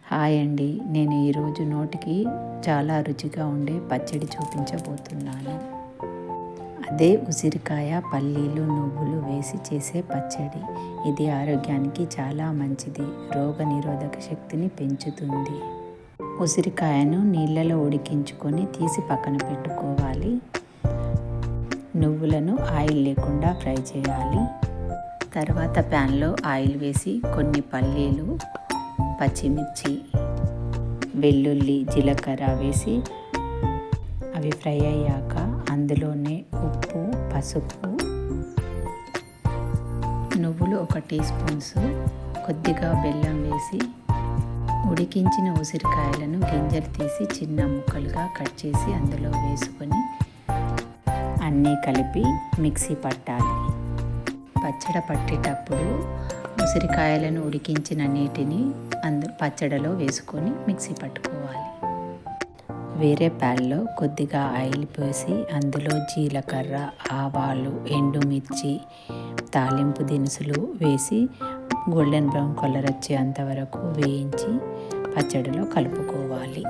Hi అండి, నేను ఈరోజు నోటికి చాలా రుచిగా ఉండే పచ్చడి చూపించబోతున్నాను. అదే ఉసిరికాయ, పల్లీలు, నువ్వులు వేసి చేసే పచ్చడి. ఇది ఆరోగ్యానికి చాలా మంచిది, రోగనిరోధక శక్తిని పెంచుతుంది. ఉసిరికాయను నీళ్ళలో ఉడికించుకొని తీసి పక్కన పెట్టుకోవాలి. నువ్వులను ఆయిల్ లేకుండా ఫ్రై చేయాలి. తర్వాత ప్యాన్లో ఆయిల్ వేసి కొన్ని పల్లీలు, పచ్చిమిర్చి, వెల్లుల్లి, జీలకర్ర వేసి అవి ఫ్రై అయ్యాక అందులోనే ఉప్పు, పసుపు, నువ్వులు 1 టీ స్పూన్స్, కొద్దిగా బెల్లం వేసి ఉడికించిన ఉసిరికాయలను గింజలు తీసి చిన్న ముక్కలుగా కట్ చేసి అందులో వేసుకొని అన్నీ కలిపి మిక్సీ పట్టాలి. పచ్చడి పట్టేటప్పుడు ఉసిరికాయలను ఉడికించిన నీటిని పచ్చడిలో వేసుకొని మిక్సీ పట్టుకోవాలి. వేరే ప్యాన్లో కొద్దిగా ఆయిల్ పోసి అందులో జీలకర్ర, ఆవాలు, ఎండుమిర్చి, తాలింపు దినుసులు వేసి గోల్డెన్ బ్రౌన్ కలర్ వచ్చేంత వరకు వేయించి పచ్చడిలో కలుపుకోవాలి.